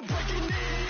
I'm breaking in.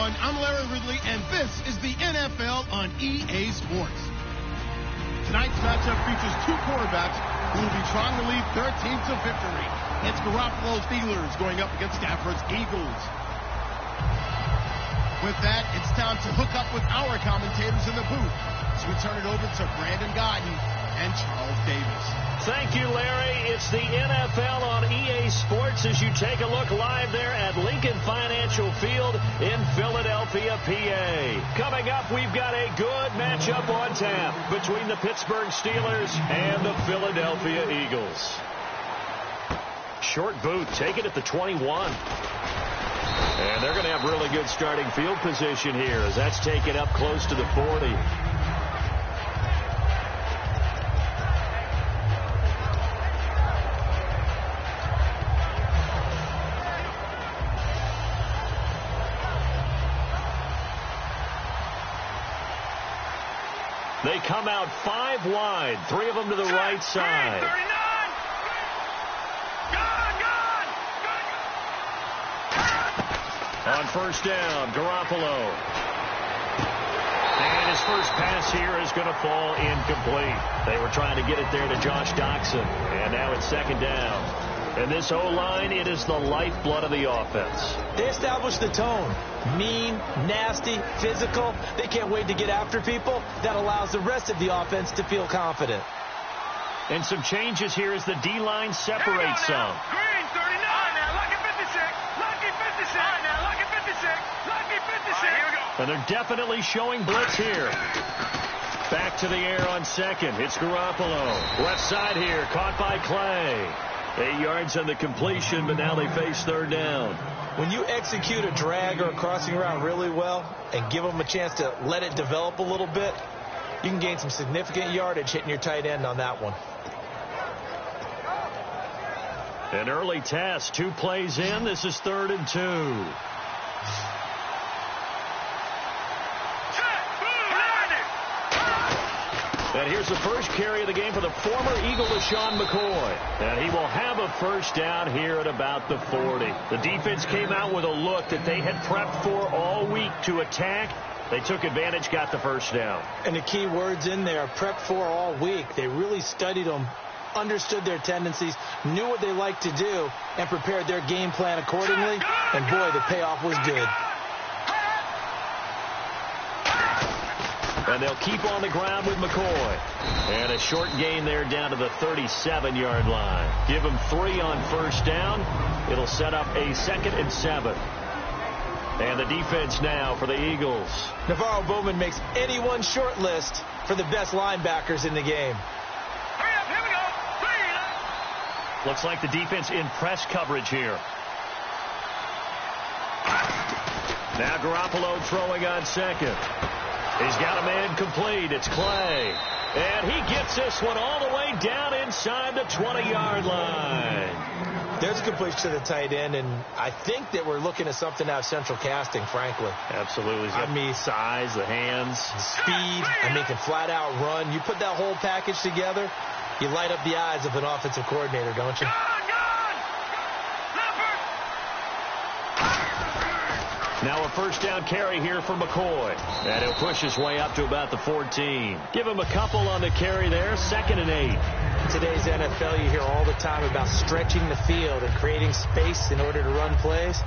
I'm Larry Ridley, and this is the NFL on EA Sports. Tonight's matchup features two quarterbacks who will be trying to lead their team to victory. It's Garoppolo's Steelers going up against Stafford's Eagles. With that, it's time to hook up with our commentators in the booth. So we turn it over to Brandon Godden and Charles Davis. Thank you, Larry. It's the NFL on EA Sports as you take a look live there at Lincoln Financial Field in Philadelphia, PA. Coming up, we've got a good matchup on tap between the Pittsburgh Steelers and the Philadelphia Eagles. Short boot taken at the 21. And they're going to have really good starting field position here as that's taken up close to the 40. They come out 5 wide, 3 of them to the right side. 39. Gone. On first down, Garoppolo. And his first pass here is going to fall incomplete. They were trying to get it there to Josh Doxson. And now it's second down. And this O-line, it is the lifeblood of the offense. They established the tone. Mean, nasty, physical. They can't wait to get after people. That allows the rest of the offense to feel confident. And some changes here as the D-line separates some. Green, 39. Now, lucky 56. Lucky 56. Now, lucky 56. Lucky 56. Here we go. And they're definitely showing blitz here. Back to the air on second. It's Garoppolo. Left side here, caught by Clay. 8 yards on the completion, but now they face third down. When you execute a drag or a crossing route really well and give them a chance to let it develop a little bit, you can gain some significant yardage hitting your tight end on that one. An early test, 2 plays in. This is 3rd and 2. And here's the first carry of the game for the former Eagle, LaShawn McCoy. And he will have a first down here at about the 40. The defense came out with a look that they had prepped for all week to attack. They took advantage, got the first down. And the key words in there, prepped for all week. They really studied them, understood their tendencies, knew what they liked to do, and prepared their game plan accordingly. And boy, the payoff was good. And they'll keep on the ground with McCoy. And a short gain there down to the 37-yard line. Give him 3 on first down. It'll set up a 2nd and 7. And the defense now for the Eagles. Navarro Bowman makes anyone's short list for the best linebackers in the game. Hurry up, here we go. Looks like the defense in press coverage here. Now Garoppolo throwing on second. He's got a man complete. It's Clay. And he gets this one all the way down inside the 20-yard line. There's a completion to the tight end, and I think that we're looking at something out of central casting, frankly. Absolutely. I mean, size, the hands. Speed. I mean, can flat out run. You put that whole package together, you light up the eyes of an offensive coordinator, don't you? Now a first down carry here for McCoy. And he'll push his way up to about the 14. Give him a couple on the carry there. 2nd and 8. In today's NFL, you hear all the time about stretching the field and creating space in order to run plays.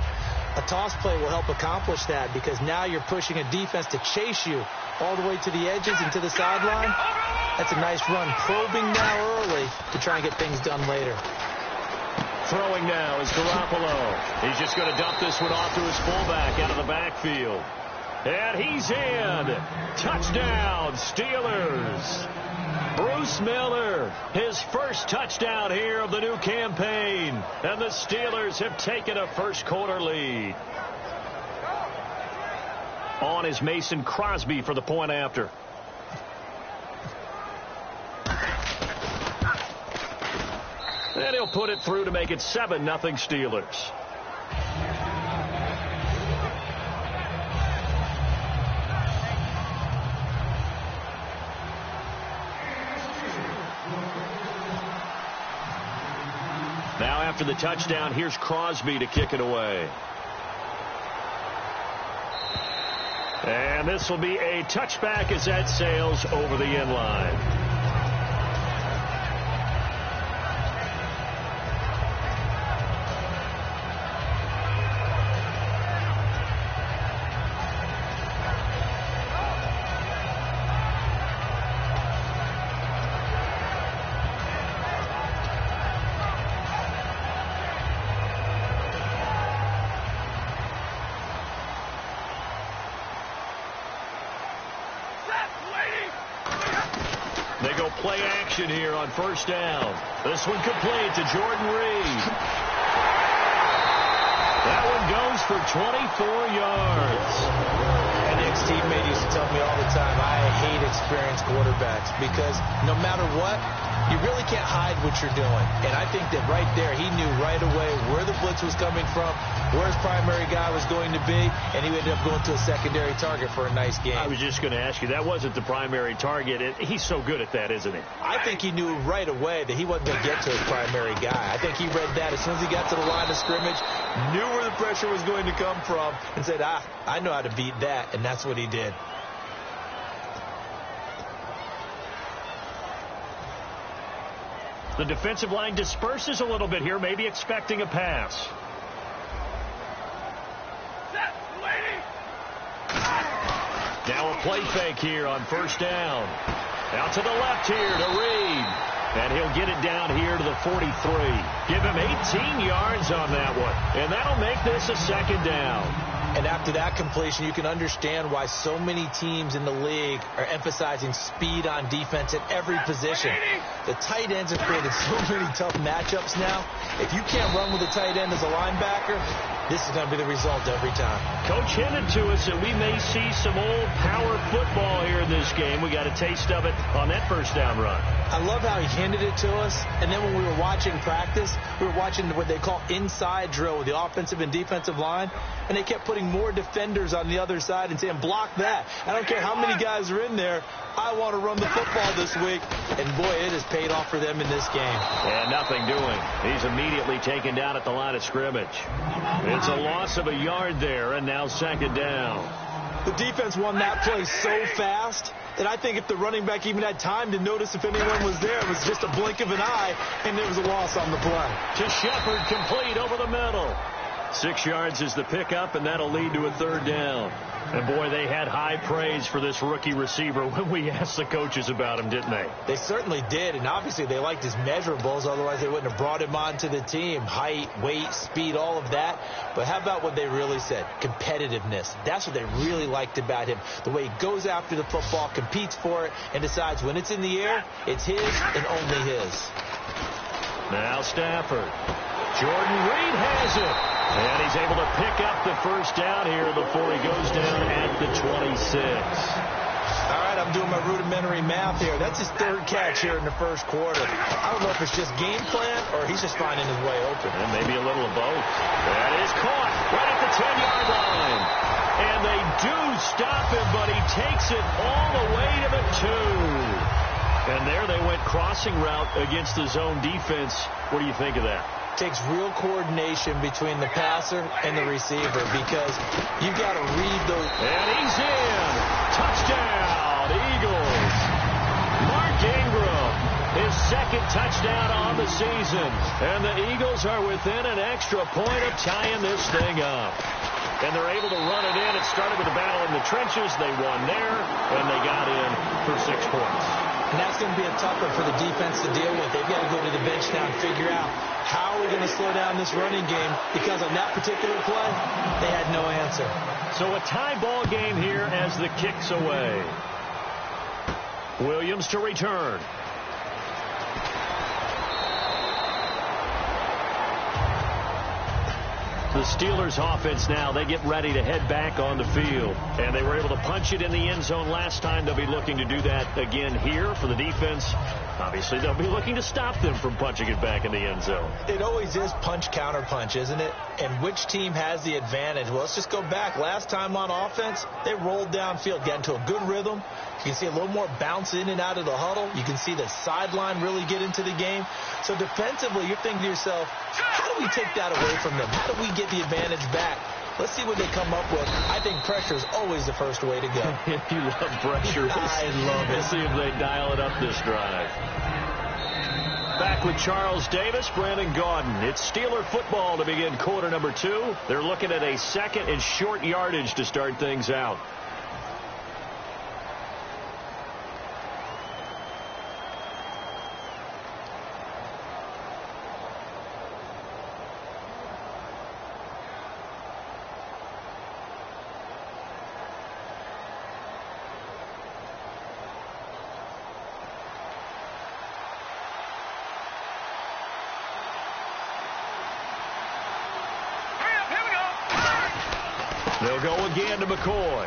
A toss play will help accomplish that because now you're pushing a defense to chase you all the way to the edges and to the sideline. That's a nice run, probing now early to try and get things done later. Throwing now is Garoppolo. He's just going to dump this one off to his fullback out of the backfield. And he's in. Touchdown, Steelers. Bruce Miller, his first touchdown here of the new campaign. And the Steelers have taken a first-quarter lead. On is Mason Crosby for the point after. And he'll put it through to make it 7-0 Steelers. Now after the touchdown, here's Crosby to kick it away. And this will be a touchback as that sails over the end line. They go play action here on first down. This one complete to Jordan Reed. That one goes for 24 yards. An ex-teammate used to tell me all the time, I hate experienced quarterbacks because no matter what, you really can't hide what you're doing. And I think that right there, he knew right away where the blitz was coming from, where his primary guy was going to be, and he ended up going to a secondary target for a nice game. I was just going to ask you, that wasn't the primary target. He's so good at that, isn't he? I think he knew right away that he wasn't going to get to his primary guy. I think he read that as soon as he got to the line of scrimmage, knew where the pressure was going to come from, and said, I know how to beat that, and that's what he did. The defensive line disperses a little bit here, maybe expecting a pass. Now a play fake here on first down. Out to the left here to Reed. And he'll get it down here to the 43. Give him 18 yards on that one. And that'll make this a second down. And after that completion, you can understand why so many teams in the league are emphasizing speed on defense at every position. The tight ends have created so many tough matchups now. If you can't run with a tight end as a linebacker, this is going to be the result every time. Coach hinted to us that we may see some old power football here in this game. We got a taste of it on that first down run. I love how he hinted it to us. And then when we were watching practice, we were watching what they call inside drill with the offensive and defensive line. And they kept putting more defenders on the other side and saying, block that. I don't care how many guys are in there. I want to run the football this week. And, boy, it has paid off for them in this game. And nothing doing. He's immediately taken down at the line of scrimmage. It's a loss of a yard there, and now second down. The defense won that play so fast that I think if the running back even had time to notice if anyone was there, it was just a blink of an eye, and there was a loss on the play. To Shepard, complete over the middle. 6 yards is the pickup, and that'll lead to a third down. And, boy, they had high praise for this rookie receiver when we asked the coaches about him, didn't they? They certainly did, and obviously they liked his measurables. Otherwise, they wouldn't have brought him onto the team. Height, weight, speed, all of that. But how about what they really said? Competitiveness. That's what they really liked about him. The way he goes after the football, competes for it, and decides when it's in the air, it's his and only his. Now Stafford. Jordan Reed has it. And he's able to pick up the first down here before he goes down at the 26. All right, I'm doing my rudimentary math here. That's his third catch here in the first quarter. I don't know if it's just game plan or he's just finding his way open. And maybe a little of both. That is caught right at the 10-yard line. And they do stop him, but he takes it all the way to the 2. And there they went crossing route against the zone defense. What do you think of that? Takes real coordination between the passer and the receiver because you've got to read those. And he's in. Touchdown, Eagles. Mark Ingram, his second touchdown on the season. And the Eagles are within an extra point of tying this thing up. And they're able to run it in. It started with a battle in the trenches. They won there, and they got in for 6 points. And that's going to be a tough one for the defense to deal with. They've got to go to the bench now and figure out how are we going to slow down this running game, because on that particular play, they had no answer. So a tie ball game here as the kick's away. Williams to return. The Steelers offense now, they get ready to head back on the field. And they were able to punch it in the end zone last time. They'll be looking to do that again here for the defense. Obviously, they'll be looking to stop them from punching it back in the end zone. It always is punch, counter punch, isn't it? And which team has the advantage? Well, let's just go back. Last time on offense, they rolled downfield, got into a good rhythm. You can see a little more bounce in and out of the huddle. You can see the sideline really get into the game. So defensively, you're thinking to yourself, how do we take that away from them? How do we get the advantage back? Let's see what they come up with. I think pressure is always the first way to go. You love pressure. I love it. Let's see if they dial it up this drive. Back with Charles Davis, Brandon Gaudin. It's Steeler football to begin quarter number 2. They're looking at a second and short yardage to start things out. They'll go again to McCoy.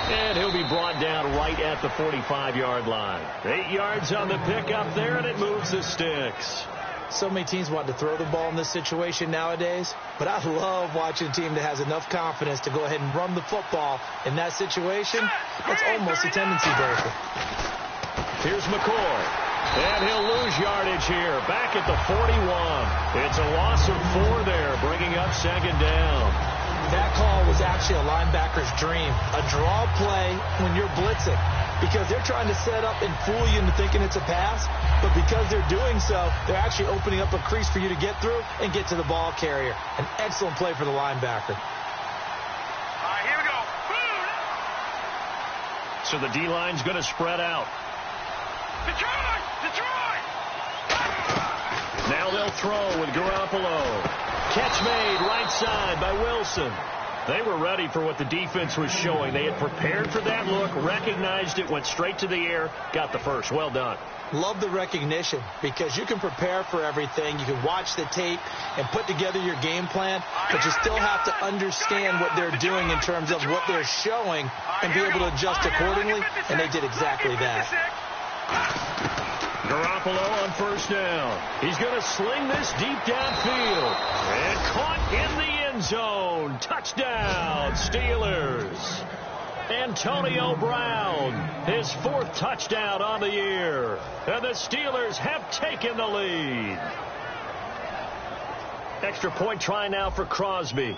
And he'll be brought down right at the 45-yard line. 8 yards on the pickup there, and it moves the sticks. So many teams want to throw the ball in this situation nowadays, but I love watching a team that has enough confidence to go ahead and run the football in that situation. That's almost a tendency breaker. Here's McCoy. And he'll lose yardage here, back at the 41. It's a loss of 4 there, bringing up second down. That call was actually a linebacker's dream, a draw play when you're blitzing, because they're trying to set up and fool you into thinking it's a pass, but because they're doing so, they're actually opening up a crease for you to get through and get to the ball carrier. An excellent play for the linebacker. All right, here we go. So the D-line's going to spread out. Detroit! Detroit! Now they'll throw with Garoppolo. Catch made right side by Wilson. They were ready for what the defense was showing. They had prepared for that look, recognized it, went straight to the air, got the first. Well done. Love the recognition, because you can prepare for everything. You can watch the tape and put together your game plan, but you still have to understand what they're doing in terms of what they're showing and be able to adjust accordingly, and they did exactly that. Garoppolo on first down. He's going to sling this deep downfield. And caught in the end zone. Touchdown, Steelers. Antonio Brown His 4th touchdown on the year. And the Steelers have taken the lead. Extra point try now for Crosby.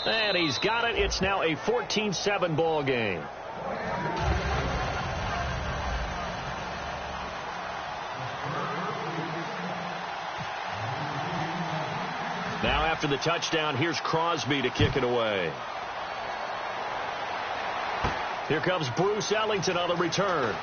And he's got it. It's now a 14-7 ball game. Now after the touchdown, here's Crosby to kick it away. Here comes Bruce Ellington on the return.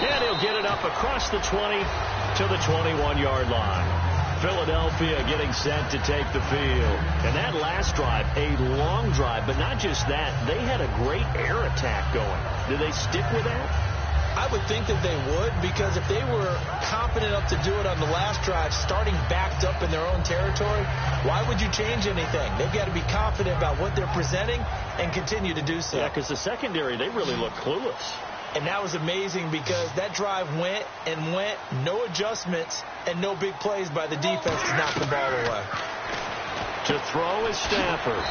And he'll get it up across the 20 to the 21-yard line. Philadelphia getting set to take the field. And that last drive, a long drive, but not just that. They had a great air attack going. Did they stick with that? I would think that they would, because if they were confident enough to do it on the last drive, starting backed up in their own territory, why would you change anything? They've got to be confident about what they're presenting and continue to do so. Yeah, because the secondary, they really look clueless. And that was amazing because that drive went and went, no adjustments, and no big plays by the defense to knock the ball away. To throw is Stafford.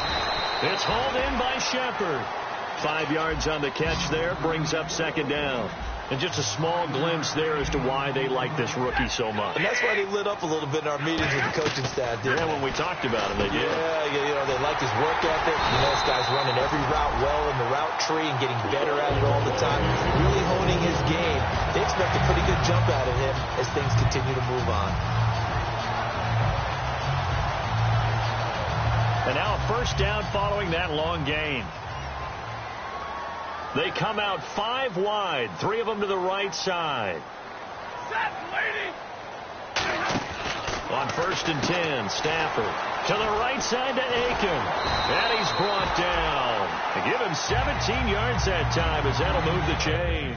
It's hauled in by Shepard. 5 yards on the catch there, brings up 2nd down. And just a small glimpse there as to why they like this rookie so much. And that's why they lit up a little bit in our meetings with the coaching staff, didn't they? When we talked about him, they did. Yeah, you know, they like his work ethic. You know, this guy's running every route well in the route tree and getting better at it all the time. Really honing his game. They expect a pretty good jump out of him as things continue to move on. And now a 1st down following that long gain. They come out 5 wide, 3 of them to the right side. On 1st and 10, Stafford to the right side to Aiken. And he's brought down. They give him 17 yards that time as that'll move the chains.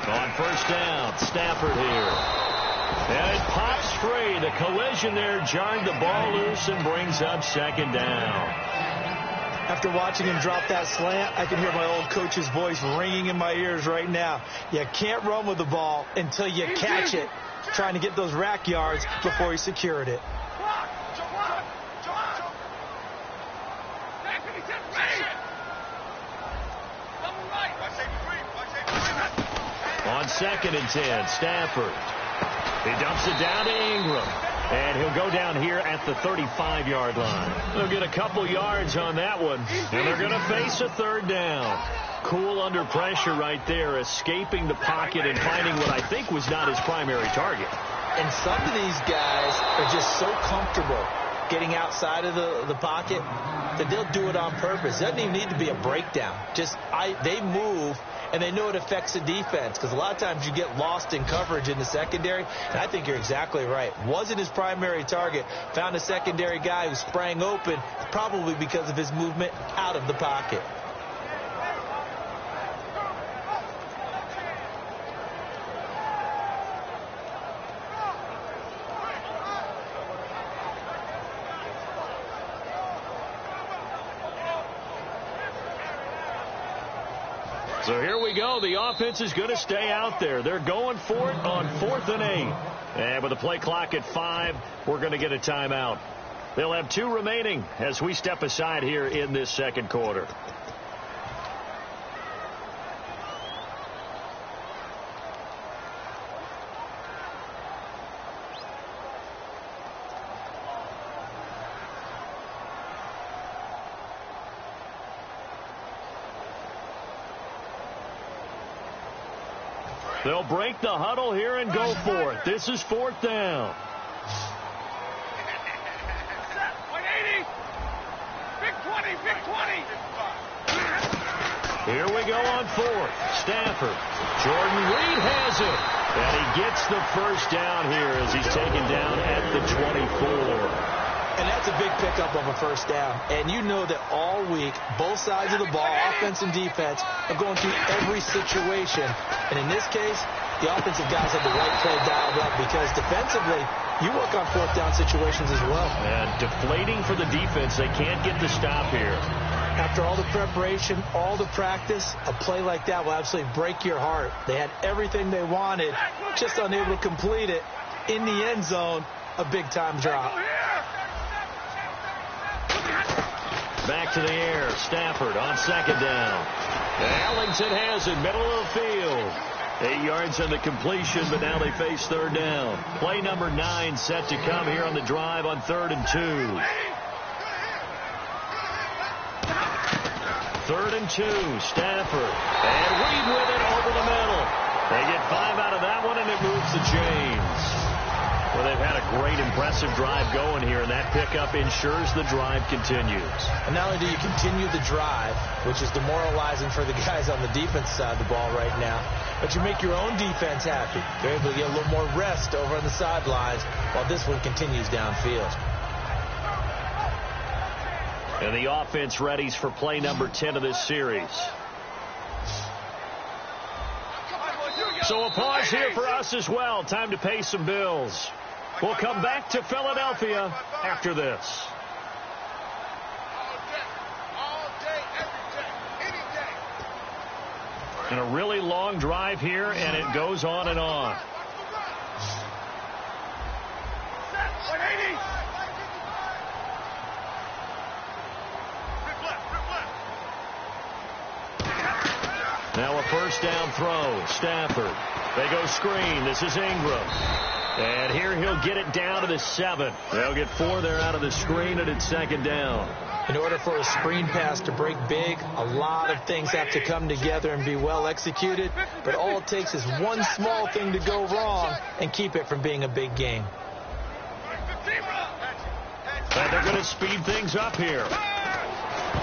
On 1st down, Stafford here. And it pops free. The collision there jarred the ball loose and brings up 2nd down. After watching him drop that slant, I can hear my old coach's voice ringing in my ears right now. You can't run with the ball until you catch it, trying to get those rack yards before he secured it. On 2nd and 10, Stafford. He dumps it down to Ingram. And he'll go down here at the 35-yard line. They'll get a couple yards on that one. And they're going to face a 3rd down. Cool under pressure right there, escaping the pocket and finding what I think was not his primary target. And some of these guys are just so comfortable getting outside of the pocket, that they'll do it on purpose. It doesn't even need to be a breakdown. They move, and they know it affects the defense, because a lot of times you get lost in coverage in the secondary, and I think you're exactly right. Wasn't his primary target. Found a secondary guy who sprang open, probably because of his movement out of the pocket. So here we go. The offense is going to stay out there. They're going for it on 4th and 8. And with the play clock at 5, we're going to get a timeout. They'll have 2 remaining as we step aside here in this second quarter. They'll break the huddle here and go for it. This is 4th down. Big 20, big 20. Here we go on 4th. Stafford. Jordan Reed has it. And he gets the first down here as he's taken down at the 24. And that's a big pickup of a first down. And you know that all week, both sides of the ball, offense and defense, are going through every situation. And in this case, the offensive guys have the right play dialed up, because defensively, you work on 4th down situations as well. And deflating for the defense. They can't get the stop here. After all the preparation, all the practice, a play like that will absolutely break your heart. They had everything they wanted, just unable to complete it. In the end zone, a big-time drop. Back to the air. Stafford on 2nd down. Ellington has it, middle of the field. 8 yards on the completion, but now they face 3rd down. Play number 9 set to come here on the drive on 3rd and 2. 3rd and 2, Stafford. And Reed with it over the middle. They get 5 out of that one, and it moves the chains. Well, they've had a great, impressive drive going here, and that pickup ensures the drive continues. And not only do you continue the drive, which is demoralizing for the guys on the defense side of the ball right now, but you make your own defense happy. They're able to get a little more rest over on the sidelines while this one continues downfield. And the offense readies for play number 10 of this series. So a pause here for us as well. Time to pay some bills. We'll come back to Philadelphia after this. All day, every day, any day. And a really long drive here, and it goes on and on. 180. Now a first down throw. Stafford. They go screen. This is Ingram. And here he'll get it down to the 7. They'll get 4 there out of the screen, and it's 2nd down. In order for a screen pass to break big, a lot of things have to come together and be well executed. But all it takes is one small thing to go wrong and keep it from being a big game. And they're going to speed things up here.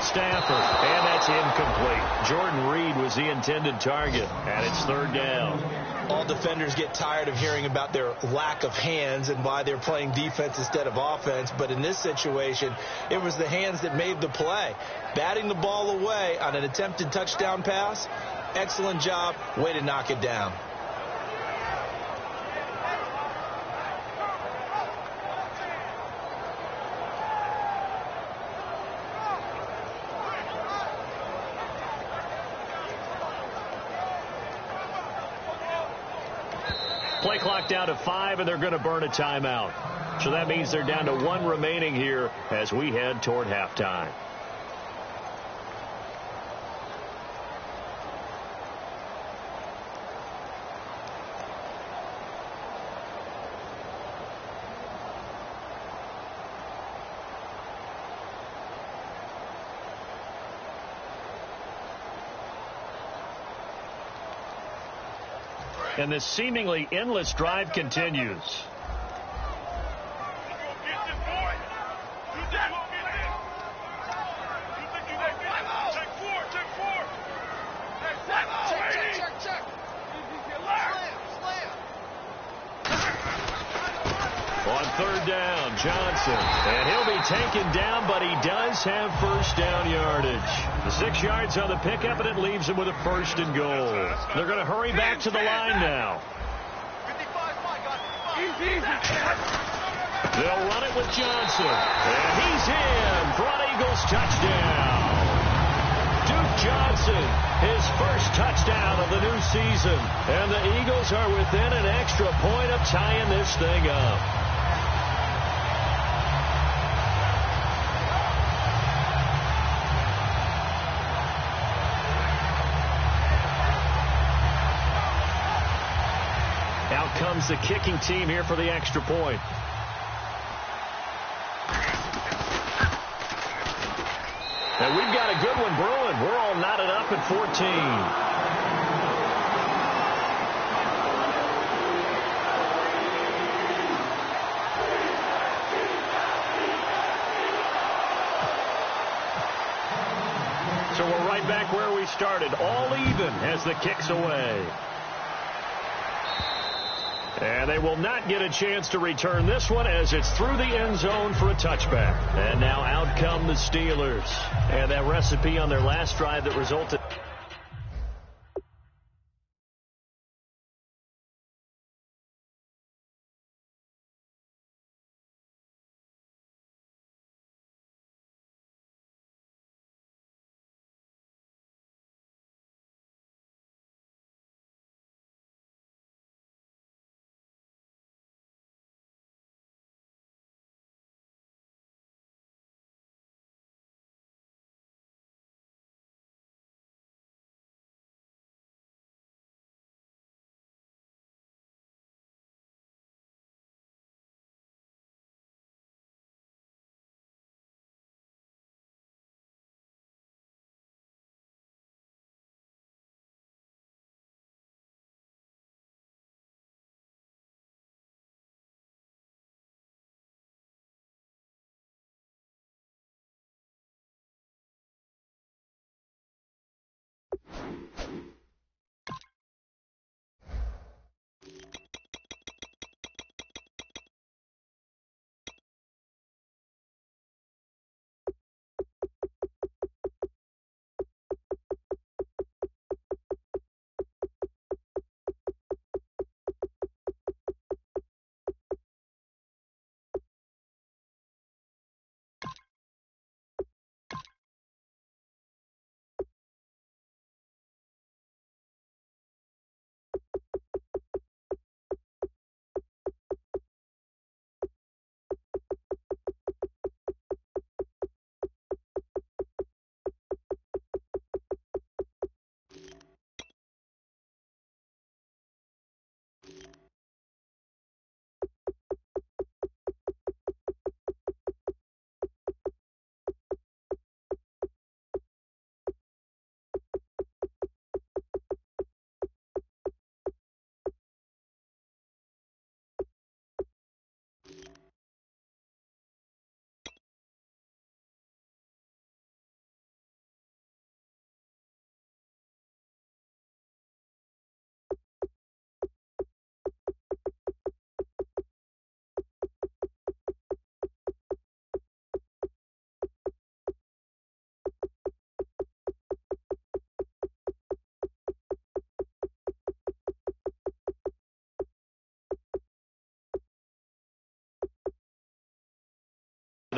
Stafford, and that's incomplete. Jordan Reed was the intended target, and it's 3rd down. All defenders get tired of hearing about their lack of hands and why they're playing defense instead of offense. But in this situation, it was the hands that made the play. Batting the ball away on an attempted touchdown pass, excellent job. Way to knock it down. Play clock down to 5, and they're going to burn a timeout. So that means they're down to 1 remaining here as we head toward halftime. And this seemingly endless drive continues. down, Johnson. And he'll be taken down, but he does have first down yardage. The 6 yards on the pickup, and it leaves him with a first and goal. They're going to hurry back to the line now. They'll run it with Johnson. And he's in for an Eagles touchdown. Duke Johnson, his first touchdown of the new season. And the Eagles are within an extra point of tying this thing up. Out comes the kicking team here for the extra point. And we've got a good one brewing. We're all knotted up at 14. So we're right back where we started. All even as the kick's away. And they will not get a chance to return this one as it's through the end zone for a touchback. And now out come the Steelers. And that recipe on their last drive that resulted...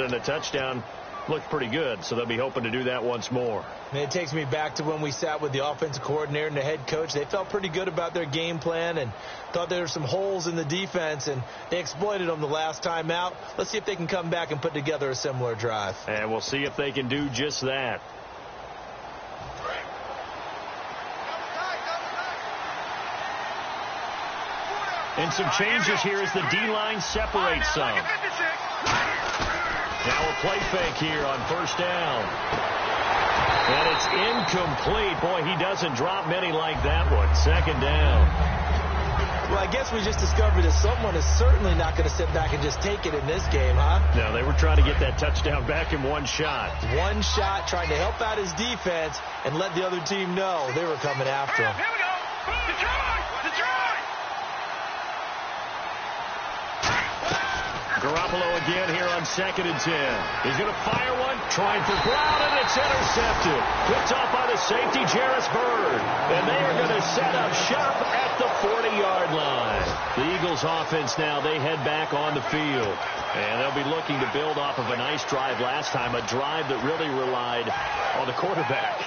And a touchdown looked pretty good, so they'll be hoping to do that once more. And it takes me back to when we sat with the offensive coordinator and the head coach. They felt pretty good about their game plan and thought there were some holes in the defense, and they exploited them the last time out. Let's see if they can come back and put together a similar drive. And we'll see if they can do just that. And some changes here as the D-line separates some. Now a play fake here on first down. And it's incomplete. Boy, he doesn't drop many like that one. Second down. Well, I guess we just discovered that someone is certainly not going to sit back and just take it in this game, huh? No, they were trying to get that touchdown back in one shot. One shot, trying to help out his defense and let the other team know they were coming after him. Here we go. Detroit! Detroit! Garoppolo again here on 2nd and 10. He's going to fire one, trying for Brown, and it's intercepted. Picked off by the safety, Jarvis Bird. And they are going to set up shop at the 40-yard line. The Eagles offense now, they head back on the field. And they'll be looking to build off of a nice drive last time, a drive that really relied on the quarterback.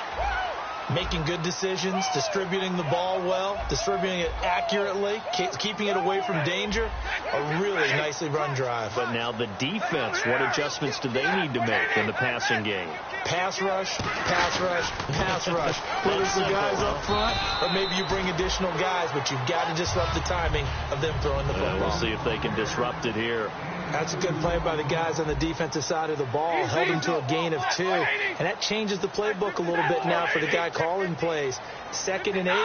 Making good decisions, distributing the ball well, distributing it accurately, keeping it away from danger. A really nicely run drive. But now the defense, what adjustments do they need to make in the passing game? Pass rush, pass rush, pass rush. Whether it's the guys up front or maybe you bring additional guys, but you've got to disrupt the timing of them throwing the football. We'll see if they can disrupt it here. That's a good play by the guys on the defensive side of the ball. Held them to a gain of 2. And that changes the playbook a little bit now for the guy calling plays. 2nd and 8.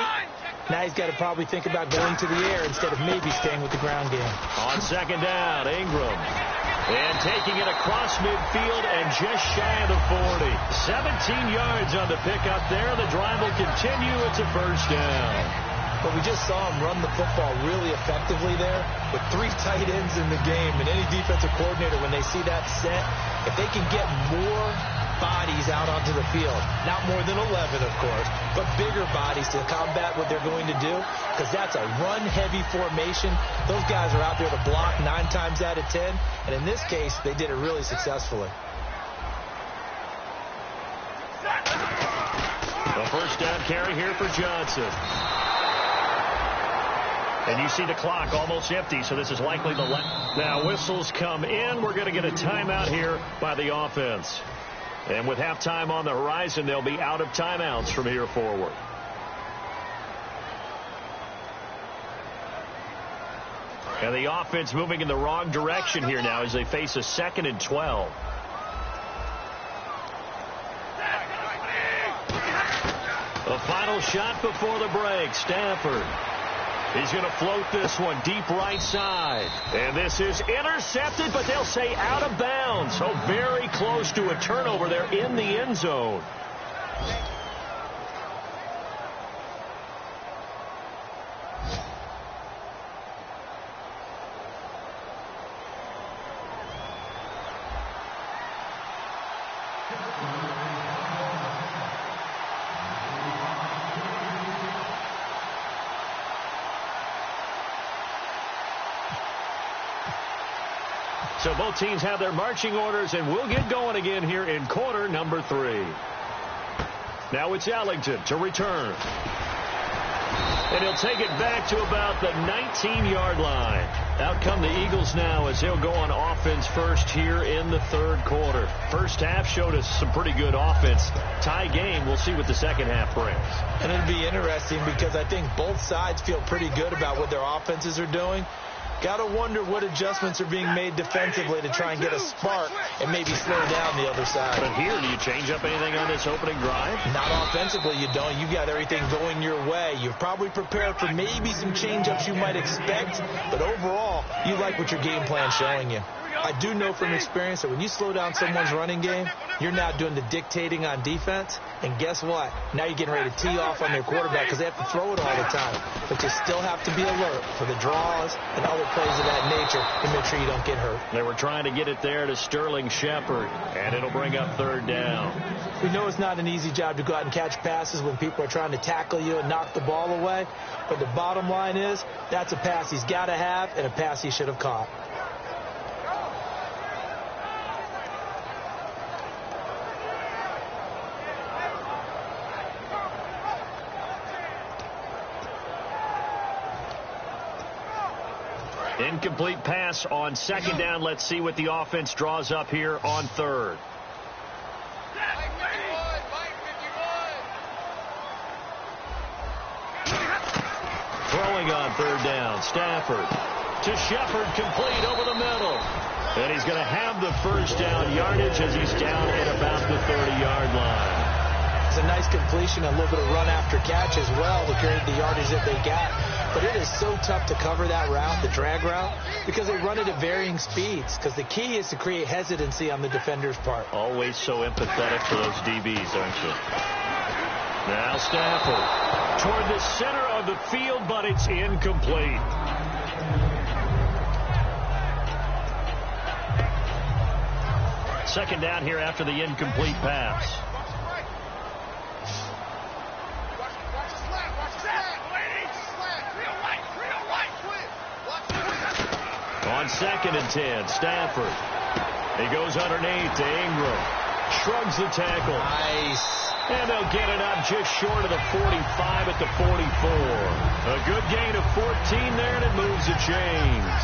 Now he's got to probably think about going to the air instead of maybe staying with the ground game. On 2nd down, Ingram. And taking it across midfield and just shy of the 40. 17 yards on the pickup there. The drive will continue. It's a first down. But we just saw him run the football really effectively there with 3 tight ends in the game. And any defensive coordinator, when they see that set, if they can get more bodies out onto the field, not more than 11, of course, but bigger bodies to combat what they're going to do, because that's a run-heavy formation. Those guys are out there to block 9 times out of 10. And in this case, they did it really successfully. A first down carry here for Johnson. And you see the clock almost empty, so this is likely the last. Now whistles come in. We're going to get a timeout here by the offense. And with halftime on the horizon, they'll be out of timeouts from here forward. And the offense moving in the wrong direction here now as they face a 2nd and 12. The final shot before the break. Stafford. He's going to float this one deep right side. And this is intercepted, but they'll say out of bounds. So very close to a turnover there in the end zone. So both teams have their marching orders, and we'll get going again here in quarter number 3. Now it's Ellington to return. And he'll take it back to about the 19-yard line. Out come the Eagles now as they'll go on offense first here in the 3rd quarter. First half showed us some pretty good offense. Tie game, we'll see what the second half brings. And it'll be interesting because I think both sides feel pretty good about what their offenses are doing. Got to wonder what adjustments are being made defensively to try and get a spark and maybe slow down the other side. But here, do you change up anything on this opening drive? Not offensively, you don't. You got everything going your way. You've probably prepared for maybe some change-ups you might expect, but overall, you like what your game plan's showing you. I do know from experience that when you slow down someone's running game, you're now doing the dictating on defense. And guess what? Now you're getting ready to tee off on their quarterback because they have to throw it all the time. But you still have to be alert for the draws and other plays of that nature to make sure you don't get hurt. They were trying to get it there to Sterling Shepard, and it'll bring up 3rd down. We know it's not an easy job to go out and catch passes when people are trying to tackle you and knock the ball away. But the bottom line is that's a pass he's got to have and a pass he should have caught. Incomplete pass on 2nd down. Let's see what the offense draws up here on 3rd. Throwing on 3rd down. Stafford to Shepard, complete over the middle. And he's going to have the first down yardage as he's down at about the 30-yard line. It's a nice completion, a little bit of run after catch as well to create the yardage that they got. But it is so tough to cover that route, the drag route, because they run it at varying speeds. Because the key is to create hesitancy on the defender's part. Always so empathetic for those DBs, aren't you? Now Stafford toward the center of the field, but it's incomplete. second down here after the incomplete pass. On 2nd and 10, Stafford. He goes underneath to Ingram. Shrugs the tackle. Nice. And they'll get it up just short of the 45 at the 44. A good gain of 14 there, and it moves the chains.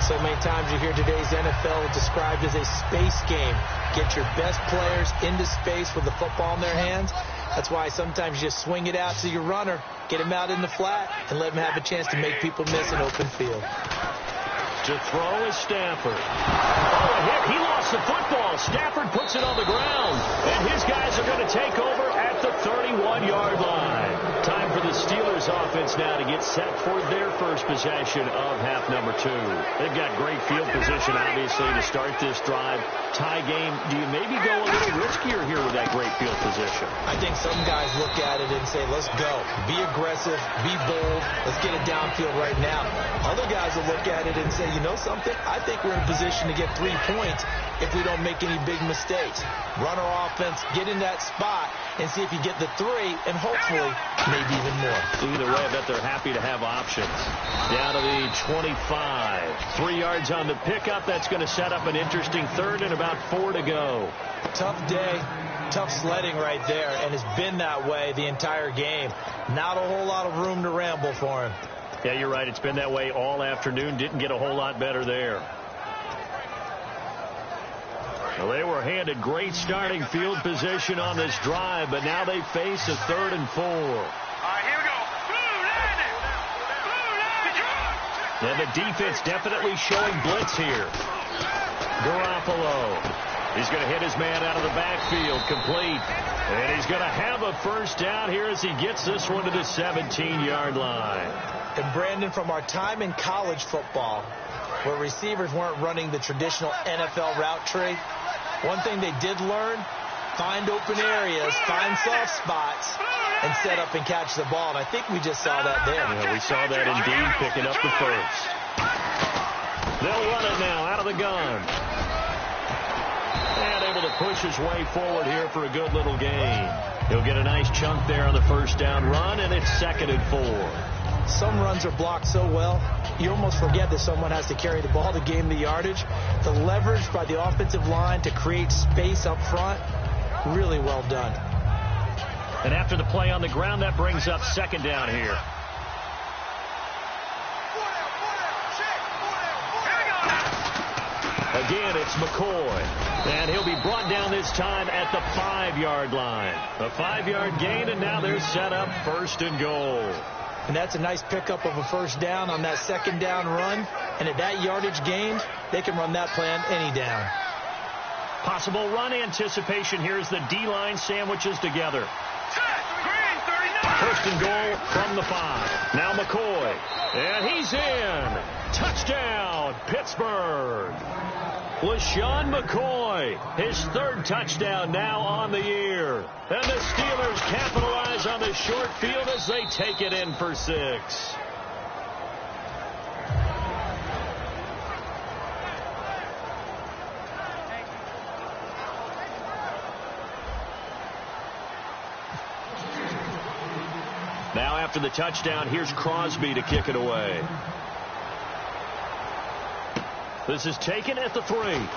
So many times you hear today's NFL described as a space game. Get your best players into space with the football in their hands. That's why sometimes you just swing it out to your runner, get him out in the flat, and let him have a chance to make people miss an open field. To throw is Stafford. Oh, a hit. He lost the football. Stafford puts it on the ground. And his guys are going to take over at the 31-yard line. Time for the Steelers offense now to get set for their first possession of half number 2. They've got great field position, obviously, to start this drive. Tie game. Do you maybe go a little riskier here with that great field position? I think some guys look at it and say, let's go. Be aggressive. Be bold. Let's get it downfield right now. Other guys will look at it and say, you know something? I think we're in a position to get 3 points if we don't make any big mistakes. Run our offense, get in that spot, and see if you get the 3, and hopefully maybe even more. Either way, I bet they're happy to have options. Down to the 25. 3 yards on the pickup. That's going to set up an interesting 3rd and about 4 to go. Tough day, tough sledding right there, and it's been that way the entire game. Not a whole lot of room to ramble for him. Yeah, you're right. It's been that way all afternoon. Didn't get a whole lot better there. Well, they were handed great starting field position on this drive, but now they face a 3rd and 4. All right, here we go. And the defense definitely showing blitz here. Garoppolo. He's going to hit his man out of the backfield, complete. And he's going to have a first down here as he gets this one to the 17-yard line. And Brandon, from our time in college football, where receivers weren't running the traditional NFL route tree, one thing they did learn, find open areas, find soft spots, and set up and catch the ball. And I think we just saw that there. Yeah, we saw that indeed, picking up the first. They'll run it now out of the gun. And able to push his way forward here for a good little gain. He'll get a nice chunk there on the first down run, and it's 2nd and 4. Some runs are blocked so well, you almost forget that someone has to carry the ball to gain the yardage. The leverage by the offensive line to create space up front, really well done. And after the play on the ground, that brings up 2nd down here. Again, it's McCoy. And he'll be brought down this time at the 5-yard line. A 5-yard gain, and now they're set up 1st and goal. And that's a nice pickup of a first down on that 2nd down run. And at that yardage gained, they can run that play on any down. Possible run anticipation here as the D-line sandwiches together. 1st and goal from the 5. Now McCoy. And he's in. Touchdown, Pittsburgh. LaShawn McCoy, his 3rd touchdown now on the year. And the Steelers capitalize on the short field as they take it in for 6. Now after the touchdown, here's Crosby to kick it away. This is taken at the 3. And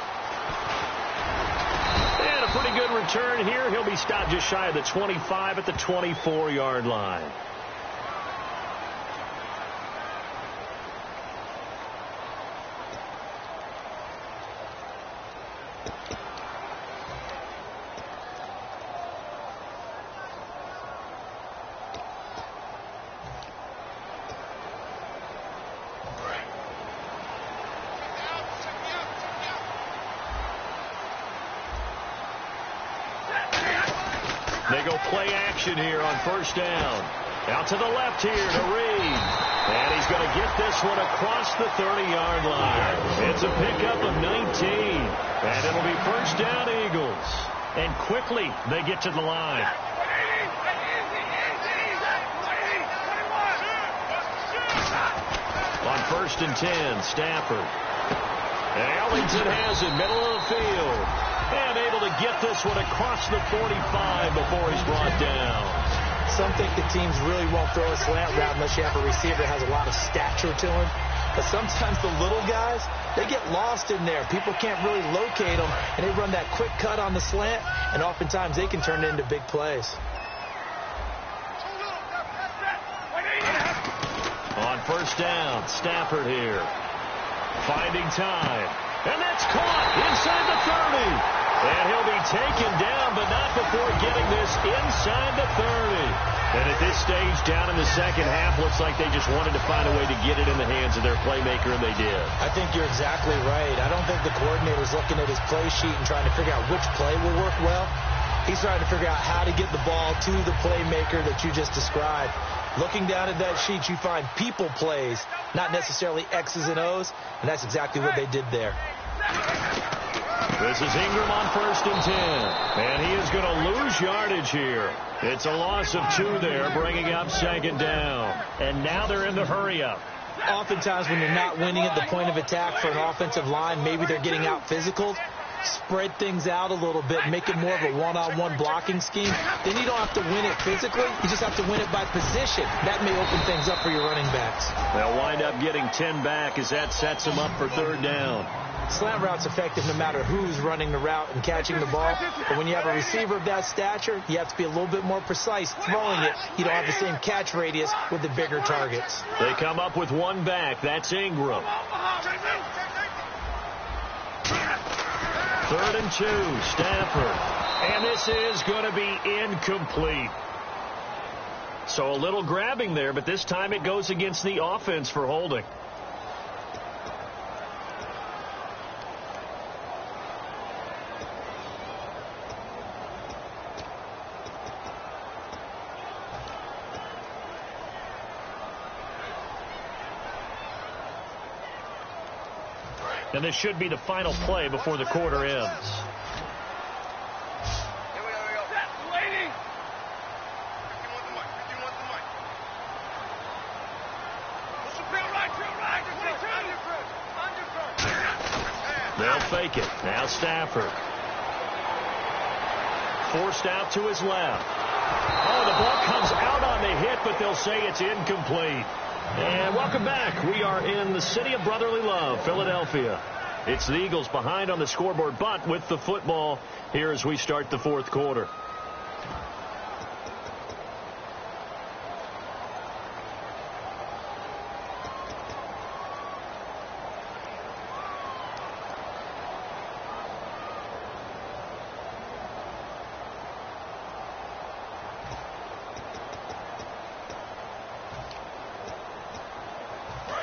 a pretty good return here. He'll be stopped just shy of the 25 at the 24-yard line. They go play action here on 1st down. Out to the left here to Reed. And he's going to get this one across the 30-yard line. It's a pickup of 19. And it'll be 1st down, Eagles. And quickly they get to the line. On 1st and 10, Stafford. And Ellington has it, middle of the field. And able to get this one across the 45 before he's brought down. Some think the teams really won't throw a slant route unless you have a receiver that has a lot of stature to him. But sometimes the little guys, they get lost in there. People can't really locate them, and they run that quick cut on the slant, and oftentimes they can turn it into big plays. On first down, Stafford here. Finding time. And that's caught inside the 30. And he'll be taken down, but not before getting this inside the 30. And at this stage, down in the second half, looks like they just wanted to find a way to get it in the hands of their playmaker, and they did. I think you're exactly right. I don't think the coordinator's looking at his play sheet and trying to figure out which play will work well. He's trying to figure out how to get the ball to the playmaker that you just described. Looking down at that sheet, you find people plays, not necessarily X's and O's, and that's exactly what they did there. This is Ingram on first and 10, and he is going to lose yardage here. It's a loss of 2 there, bringing up second down, and now they're in the hurry-up. Oftentimes when you're not winning at the point of attack for an offensive line, maybe they're getting out physical. Spread things out a little bit, make it more of a one-on-one blocking scheme. Then you don't have to win it physically. You just have to win it by position. That may open things up for your running backs. They'll wind up getting 10 back as that sets them up for third down. Slant route's effective no matter who's running the route and catching the ball. But when you have a receiver of that stature, you have to be a little bit more precise throwing it. You don't have the same catch radius with the bigger targets. They come up with 1 back. That's Ingram. 3rd and 2, Stafford. And this is going to be incomplete. So a little grabbing there, but this time it goes against the offense for holding. And this should be the final play before the quarter ends. Here we go. Waiting. They'll fake it. Now Stafford. Forced out to his left. Oh, the ball comes out on the hit, but they'll say it's incomplete. And welcome back. We are in the city of brotherly love, Philadelphia. It's the Eagles behind on the scoreboard, but with the football here as we start the fourth quarter.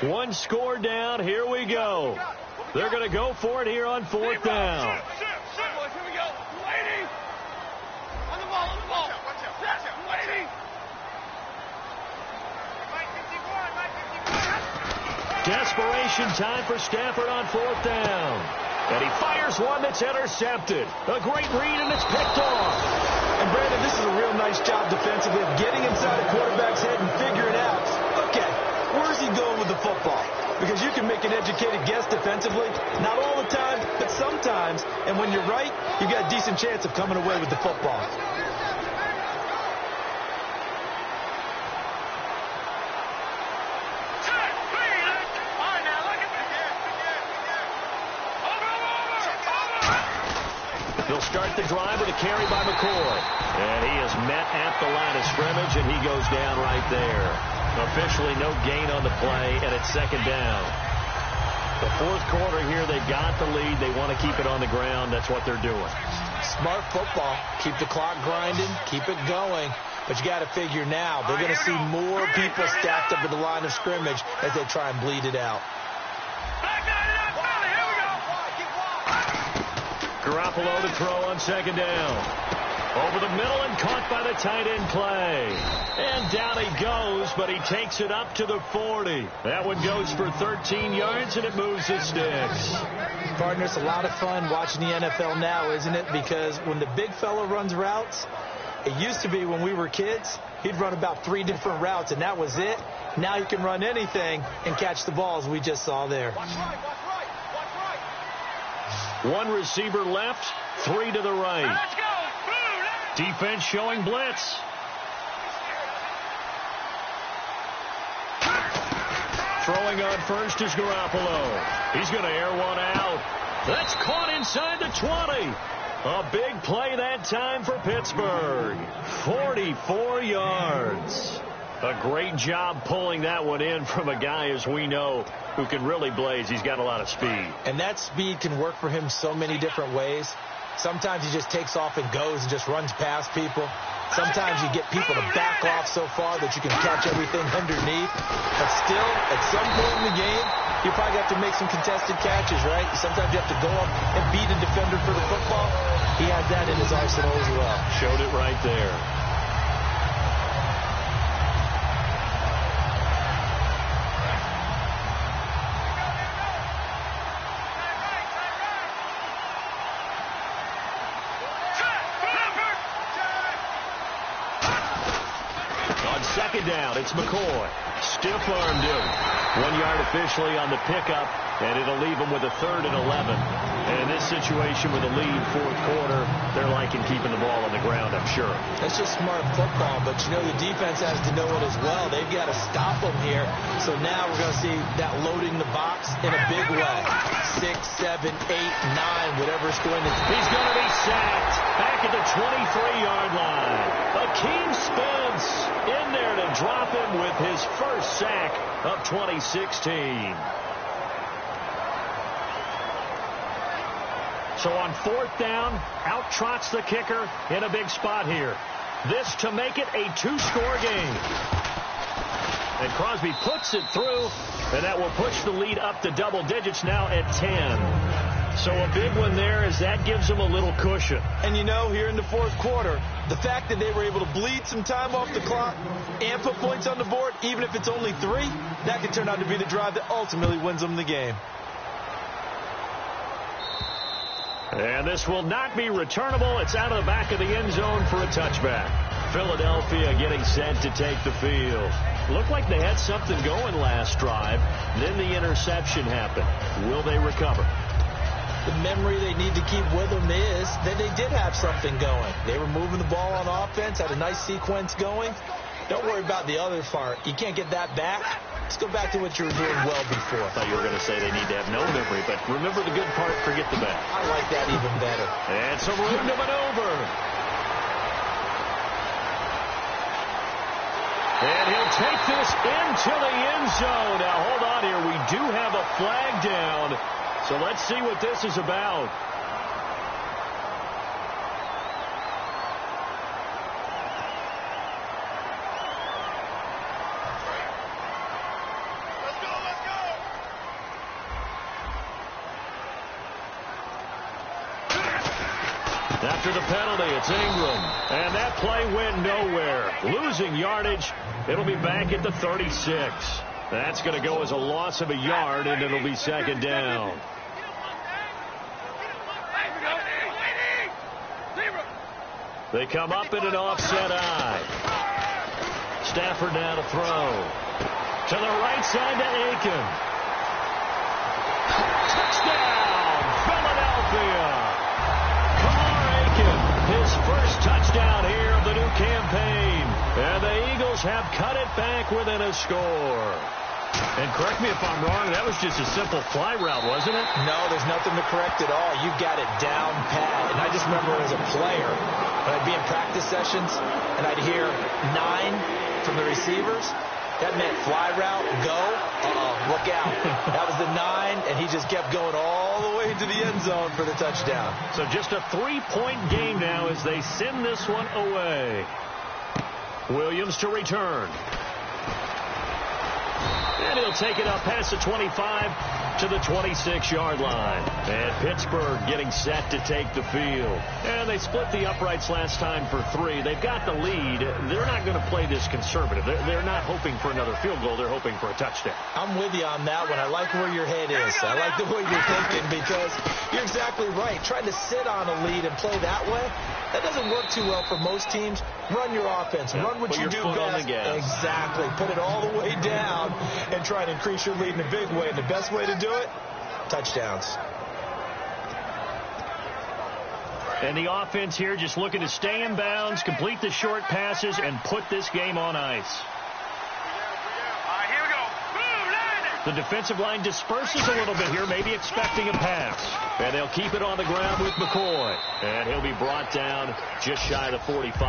One score down. Here we go. They're going to go for it here on fourth down. Here we go. Waiting. On the ball. Waiting. Desperation time for Stafford on fourth down. And he fires one that's intercepted. A great read, and it's picked off. And Brandon, this is a real nice job defensively of getting inside a quarterback's head and figuring out, okay, where's he going with the football? Because you can make an educated guess defensively. Not all the time, but sometimes. And when you're right, you got a decent chance of coming away with the football. He'll start the drive with a carry by McCoy. And he is met at the line of scrimmage, and he goes down right there. Officially no gain on the play, and it's second down. The fourth quarter here, they've got the lead. They want to keep it on the ground. That's what they're doing. Smart football. Keep the clock grinding. Keep it going. But you got to figure now, they're going to see more people stacked up at the line of scrimmage as they try and bleed it out. Garoppolo to throw on second down. Over the middle and caught by the tight end play. And down he goes, but he takes it up to the 40. That one goes for 13 yards, and it moves the sticks. Partner, it's a lot of fun watching the NFL now, isn't it? Because when the big fella runs routes, it used to be when we were kids, he'd run about 3 different routes, and that was it. Now you can run anything and catch the ball, as we just saw there. Watch right. One receiver left, 3 to the right. Defense showing blitz. Throwing on first is Garoppolo. He's going to air one out. That's caught inside the 20. A big play that time for Pittsburgh. 44 yards. A great job pulling that one in from a guy, as we know, who can really blaze. He's got a lot of speed. And that speed can work for him so many different ways. Sometimes he just takes off and goes and just runs past people. Sometimes you get people to back off so far that you can catch everything underneath. But still, at some point in the game, you probably have to make some contested catches, right? Sometimes you have to go up and beat a defender for the football. He has that in his arsenal as well. Showed it right there. Second down, it's McCoy. Stiff-armed him. 1 yard officially on the pickup, and it'll leave him with a 3rd and 11. And in this situation with a lead, fourth quarter, they're liking keeping the ball on the ground, I'm sure. That's just smart football, but you know the defense has to know it as well. They've got to stop them here. So now we're going to see that loading the box in a big way. 6, 7, 8, 9, whatever it's going to be. He's going to be sacked back at the 23-yard line. Akeem Spence in there to drop him with his first sack of 2016. So on 4th down, out trots the kicker in a big spot here. This to make it a 2-score game. And Crosby puts it through, and that will push the lead up to double digits now at 10. So a big one there as that gives them a little cushion. And you know, here in the fourth quarter, the fact that they were able to bleed some time off the clock and put points on the board, even if it's only 3, that could turn out to be the drive that ultimately wins them the game. And this will not be returnable. It's out of the back of the end zone for a touchback. Philadelphia getting set to take the field. Looked like they had something going last drive. Then the interception happened. Will they recover? The memory they need to keep with them is that they did have something going. They were moving the ball on offense, had a nice sequence going. Don't worry about the other part. You can't get that back. Let's go back to what you were doing well before. I thought you were going to say they need to have no memory, but remember the good part, forget the bad. I like that even better. And some room to maneuver. And he'll take this into the end zone. Now, hold on here. We do have a flag down. So let's see what this is about. After the penalty, it's Ingram. And that play went nowhere. Losing yardage. It'll be back at the 36. That's going to go as a loss of a yard, and it'll be second down. They come up in an offset eye. Stafford now to throw. To the right side to Aiken. Touchdown, Philadelphia. His first touchdown here of the new campaign. And the Eagles have cut it back within a score. And correct me if I'm wrong, that was just a simple fly route, wasn't it? No, there's nothing to correct at all. You got it down pat. And I just remember as a player, when I'd be in practice sessions, and I'd hear 9 from the receivers, that meant fly route, go, look out. That was the 9, and he just kept going all the way to the end zone for the touchdown. So just a 3-point game now as they send this one away. Williams to return. And he'll take it up past the 25 to the 26-yard line. And Pittsburgh getting set to take the field. And they split the uprights last time for 3. They've got the lead. They're not going to play this conservative. They're not hoping for another field goal. They're hoping for a touchdown. I'm with you on that one. I like where your head is. I like the way you're thinking because you're exactly right. Trying to sit on a lead and play that way, that doesn't work too well for most teams. Run your offense. Run what you do best. Exactly. Put it all the way down and try to increase your lead in a big way. And the best way to do it, touchdowns. And the offense here just looking to stay in bounds, complete the short passes, and put this game on ice. The defensive line disperses a little bit here, maybe expecting a pass. And they'll keep it on the ground with McCoy. And he'll be brought down just shy of the 45.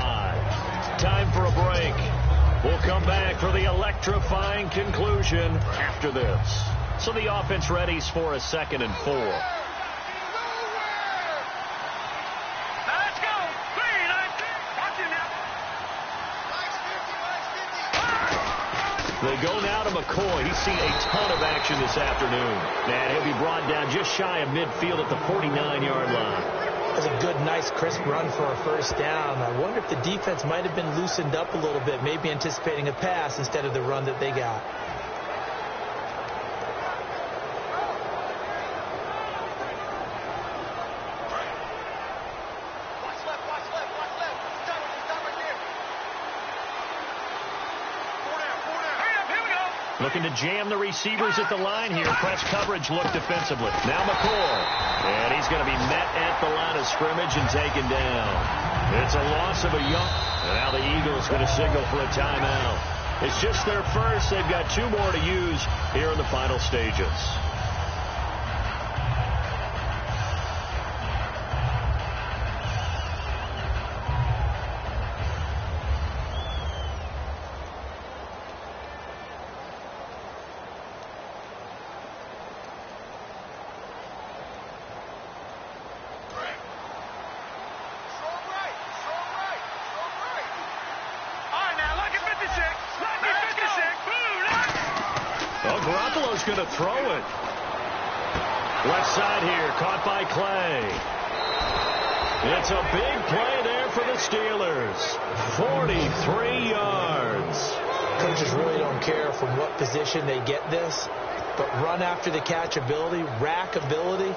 Time for a break. We'll come back for the electrifying conclusion after this. So the offense readies for a 2nd and 4. They go now to McCoy. He's seen a ton of action this afternoon. And he'll be brought down just shy of midfield at the 49-yard line. That's a good, nice, crisp run for a first down. I wonder if the defense might have been loosened up a little bit, maybe anticipating a pass instead of the run that they got. Looking to jam the receivers at the line here. Press coverage look defensively. Now McCoy. And he's going to be met at the line of scrimmage and taken down. It's a loss of a young. And now the Eagles going to signal for a timeout. It's just their first. They've got 2 more to use here in the final stages. Going to throw it. Left side here, caught by Clay. It's a big play there for the Steelers. 43 yards. Coaches really don't care from what position they get this, but run after the catch ability, rack ability,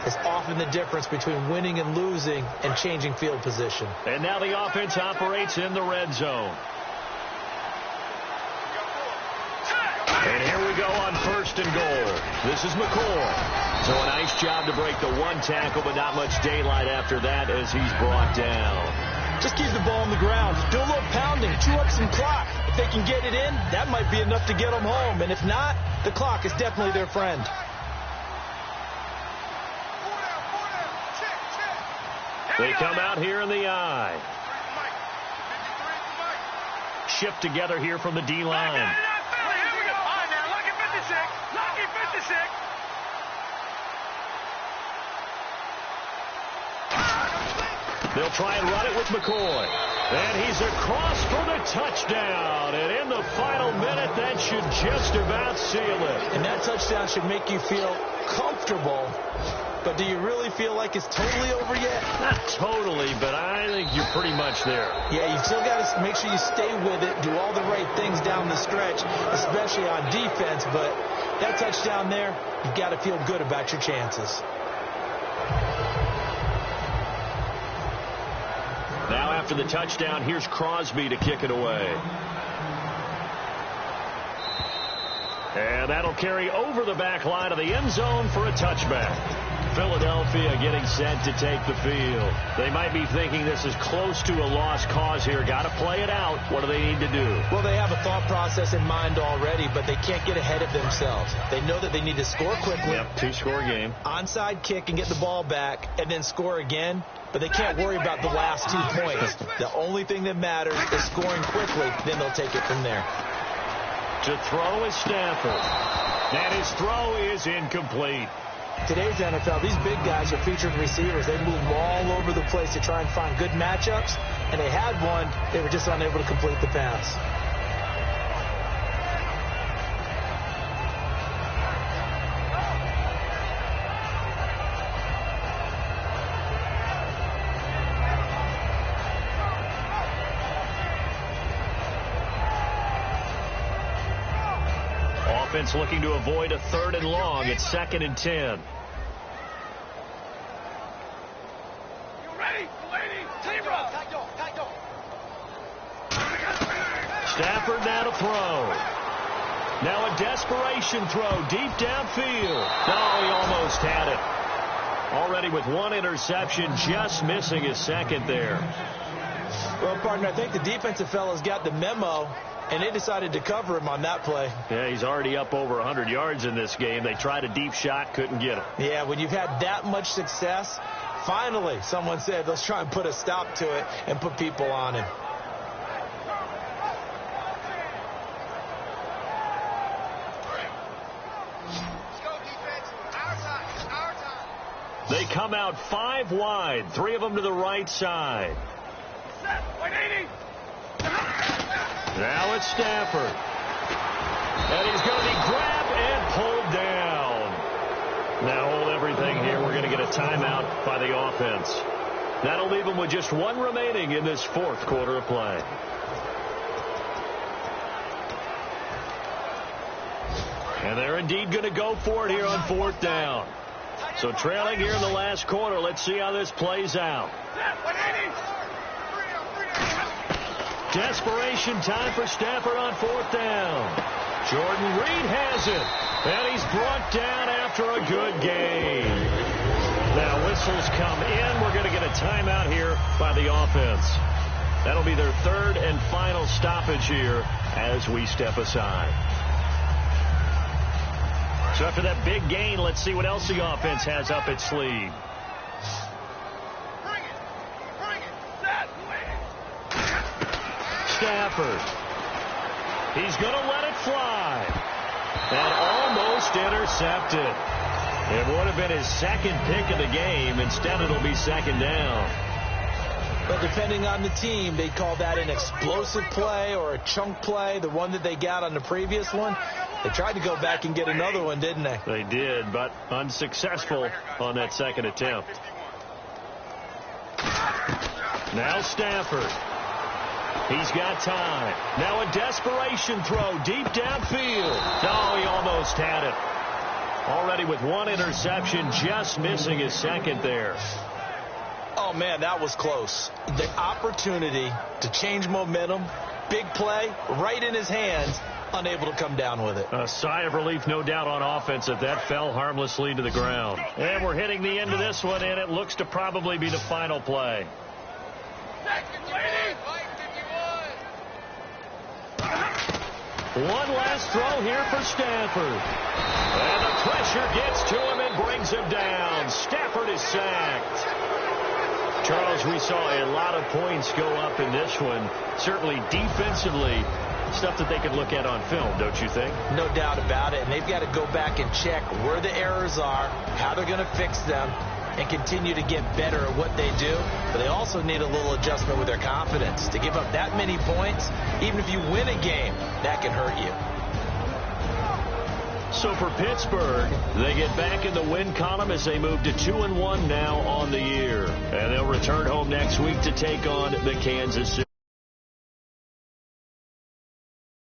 is often the difference between winning and losing and changing field position. And now the offense operates in the red zone. And here we go on 1st and goal. This is McCoy. So a nice job to break the 1 tackle, but not much daylight after that as he's brought down. Just keep the ball on the ground. Do a little pounding. Chew up some clock. If they can get it in, that might be enough to get them home. And if not, the clock is definitely their friend. They come out here in the eye. Shift together here from the D-line. They'll try and run it with McCoy. And he's across for the touchdown. And in the final minute, that should just about seal it. And that touchdown should make you feel comfortable. But do you really feel like it's totally over yet? Not totally, but I think you're pretty much there. Yeah, you've still got to make sure you stay with it, do all the right things down the stretch, especially on defense. But that touchdown there, you've got to feel good about your chances. Now after the touchdown, here's Crosby to kick it away. And that'll carry over the back line of the end zone for a touchback. Philadelphia getting set to take the field. They might be thinking this is close to a lost cause here. Got to play it out. What do they need to do? Well, they have a thought process in mind already, but they can't get ahead of themselves. They know that they need to score quickly. Yep, 2-score game. Onside kick and get the ball back and then score again. But they can't worry about the last 2 points. The only thing that matters is scoring quickly. Then they'll take it from there. To throw is Stafford. And his throw is incomplete. Today's NFL, these big guys are featured receivers. They move all over the place to try and find good matchups. And they had one. They were just unable to complete the pass. Offense looking to avoid a 3rd and long. It's 2nd and 10. You ready, lady? Zebra. Stafford now to throw. Now a desperation throw deep downfield. Oh, he almost had it. Already with one interception, just missing his second there. Well, partner, I think the defensive fellas got the memo, and they decided to cover him on that play. Yeah, he's already up over 100 yards in this game. They tried a deep shot, couldn't get him. Yeah, when you've had that much success, finally someone said, let's try and put a stop to it and put people on him. They come out 5 wide, 3 of them to the right side. Now it's Stafford. And he's going to be grabbed and pulled down. Now hold everything here. We're going to get a timeout by the offense. That'll leave them with just 1 remaining in this 4th quarter of play. And they're indeed going to go for it here on 4th down. So trailing here in the last quarter. Let's see how this plays out. Desperation time for Stafford on 4th down. Jordan Reed has it. And he's brought down after a good game. Now whistles come in. We're going to get a timeout here by the offense. That'll be their 3rd and final stoppage here as we step aside. So after that big gain, let's see what else the offense has up its sleeve. Stafford. He's going to let it fly. And almost intercepted. It would have been his 2nd pick of the game. Instead, it'll be 2nd down. But depending on the team, they call that an explosive play or a chunk play, the one that they got on the previous one. They tried to go back and get another one, didn't they? They did, but unsuccessful on that 2nd attempt. Now Stafford. He's got time. Now a desperation throw deep downfield. Oh, he almost had it. Already with 1 interception, just missing his 2nd there. Oh, man, that was close. The opportunity to change momentum, big play, right in his hands, unable to come down with it. A sigh of relief, no doubt, on offense if that fell harmlessly to the ground. And we're hitting the end of this one, and it looks to probably be the final play. One last throw here for Stafford. And the pressure gets to him and brings him down. Stafford is sacked. Charles, we saw a lot of points go up in this one. Certainly defensively, stuff that they could look at on film, don't you think? No doubt about it. And they've got to go back and check where the errors are, how they're going to fix them, and continue to get better at what they do. But they also need a little adjustment with their confidence. To give up that many points, even if you win a game, that can hurt you. So for Pittsburgh, they get back in the win column as they move to 2-1 now on the year. And they'll return home next week to take on the Kansas City.